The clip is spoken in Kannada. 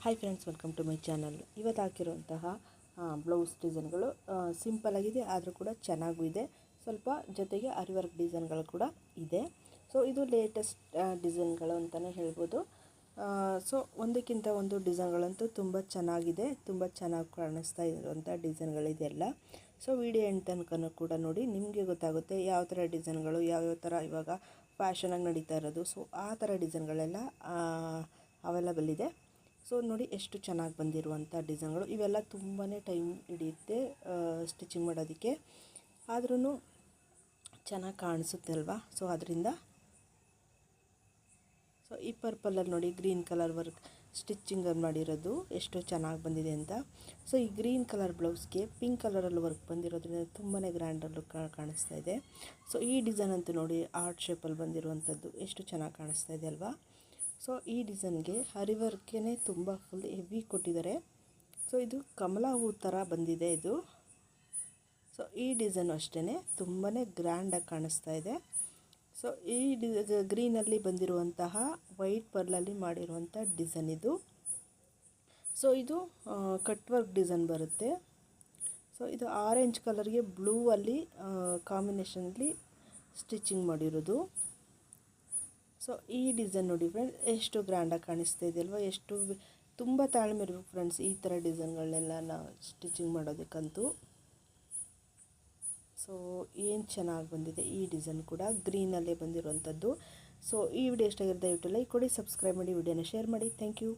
Hi friends, welcome to my channel. ಇವತ್ತು ಹಾಕಿರುವಂತಹ ಬ್ಲೌಸ್ ಡಿಸೈನ್ಗಳು ಸಿಂಪಲ್ ಆಗಿದೆ, ಆದರೂ ಕೂಡ ಚೆನ್ನಾಗೂ ಇದೆ. ಸ್ವಲ್ಪ ಜೊತೆಗೆ ಆರಿ ವರ್ಕ್ ಡಿಸೈನ್ಗಳು ಕೂಡ ಇದೆ. ಸೊ ಇದು ಲೇಟೆಸ್ಟ್ ಡಿಸೈನ್ಗಳು ಅಂತಲೇ ಹೇಳ್ಬೋದು. ಸೊ ಒಂದಕ್ಕಿಂತ ಒಂದು ಡಿಸೈನ್ಗಳಂತೂ ತುಂಬ ಚೆನ್ನಾಗಿದೆ, ತುಂಬ ಚೆನ್ನಾಗಿ ಕಾಣಿಸ್ತಾ ಇರುವಂಥ ಡಿಸೈನ್ಗಳಿದೆಲ್ಲ. ಸೊ ವಿಡಿಯೋ ಎಂಡ್ ತನಕ ಕೂಡ ನೋಡಿ, ನಿಮಗೆ ಗೊತ್ತಾಗುತ್ತೆ ಯಾವ ಥರ ಡಿಸೈನ್ಗಳು ಯಾವ್ಯಾವ ಥರ ಇವಾಗ ಫ್ಯಾಷನಾಗಿ ನಡೀತಾ ಇರೋದು. ಸೊ ಆ ಥರ ಡಿಸೈನ್ಗಳೆಲ್ಲ ಅವೈಲಬಲ್ ಇದೆ. ಸೊ ನೋಡಿ ಎಷ್ಟು ಚೆನ್ನಾಗಿ ಬಂದಿರುವಂಥ ಡಿಸೈನ್ಗಳು. ಇವೆಲ್ಲ ತುಂಬಾ ಟೈಮ್ ಹಿಡಿಯುತ್ತೆ ಸ್ಟಿಚಿಂಗ್ ಮಾಡೋದಕ್ಕೆ, ಆದ್ರೂ ಚೆನ್ನಾಗಿ ಕಾಣಿಸುತ್ತೆ ಅಲ್ವಾ. ಸೊ ಅದರಿಂದ ಸೊ ಈ ಪರ್ಪಲಲ್ಲಿ ನೋಡಿ ಗ್ರೀನ್ ಕಲರ್ ವರ್ಕ್ ಸ್ಟಿಚ್ಚಿಂಗಲ್ಲಿ ಮಾಡಿರೋದು ಎಷ್ಟು ಚೆನ್ನಾಗಿ ಬಂದಿದೆ ಅಂತ. ಸೊ ಈ ಗ್ರೀನ್ ಕಲರ್ ಬ್ಲೌಸ್ಗೆ ಪಿಂಕ್ ಕಲರಲ್ಲಿ ವರ್ಕ್ ಬಂದಿರೋದ್ರಿಂದ ತುಂಬಾ ಗ್ರ್ಯಾಂಡಲ್ಲಿ ಕಾಣಿಸ್ತಾ ಇದೆ. ಸೊ ಈ ಡಿಸೈನ್ ಅಂತೂ ನೋಡಿ ಆರ್ಟ್ ಶೇಪಲ್ಲಿ ಬಂದಿರುವಂಥದ್ದು ಎಷ್ಟು ಚೆನ್ನಾಗಿ ಕಾಣಿಸ್ತಾ ಇದೆ ಅಲ್ವಾ. ಸೊ ಈ ಡಿಸೈನ್ಗೆ ಆರಿ ವರ್ಕೇ ತುಂಬ ಫುಲ್ ಹೆವಿ ಕೊಟ್ಟಿದ್ದಾರೆ. ಸೊ ಇದು ಕಮಲ ಹೂ ಥರ ಬಂದಿದೆ ಇದು. ಸೊ ಈ ಡಿಸೈನು ಅಷ್ಟೇ ತುಂಬಾ ಗ್ರ್ಯಾಂಡಾಗಿ ಕಾಣಿಸ್ತಾ ಇದೆ. ಸೊ ಈ ಗ್ರೀನಲ್ಲಿ ಬಂದಿರುವಂತಹ ವೈಟ್ ಪರ್ಲಲ್ಲಿ ಮಾಡಿರುವಂಥ ಡಿಸೈನ್ ಇದು. ಸೊ ಇದು ಕಟ್ ವರ್ಕ್ ಡಿಸೈನ್ ಬರುತ್ತೆ. ಸೊ ಇದು ಆರೆಂಜ್ ಕಲರ್ಗೆ ಬ್ಲೂ ಅಲ್ಲಿ ಕಾಂಬಿನೇಷನಲ್ಲಿ ಸ್ಟಿಚಿಂಗ್ ಮಾಡಿರೋದು. ಸೊ ಈ ಡಿಸೈನ್ ನೋಡಿ ಫ್ರೆಂಡ್ಸ್, ಎಷ್ಟು ಗ್ರ್ಯಾಂಡಾಗಿ ಕಾಣಿಸ್ತಾ ಇದೆ ಅಲ್ವಾ. ಎಷ್ಟು ತುಂಬ ತಾಳ್ಮೆ ಇರಬೇಕು ಫ್ರೆಂಡ್ಸ್ ಈ ಥರ ಡಿಸೈನ್ಗಳನ್ನೆಲ್ಲ ನಾವು ಸ್ಟಿಚಿಂಗ್ ಮಾಡೋದಕ್ಕಂತೂ. ಸೊ ಏನು ಚೆನ್ನಾಗಿ ಬಂದಿದೆ ಈ ಡಿಸೈನ್ ಕೂಡ, ಗ್ರೀನಲ್ಲೇ ಬಂದಿರುವಂಥದ್ದು. ಸೊ ಈ ವಿಡಿಯೋ ಇಷ್ಟ ಆಗಿರೋ ದಯವಿಟ್ಟು ಲೈಕ್ ಕೊಡಿ, ಸಬ್ಸ್ಕ್ರೈಬ್ ಮಾಡಿ, ವಿಡಿಯೋನ ಶೇರ್ ಮಾಡಿ. Thank you.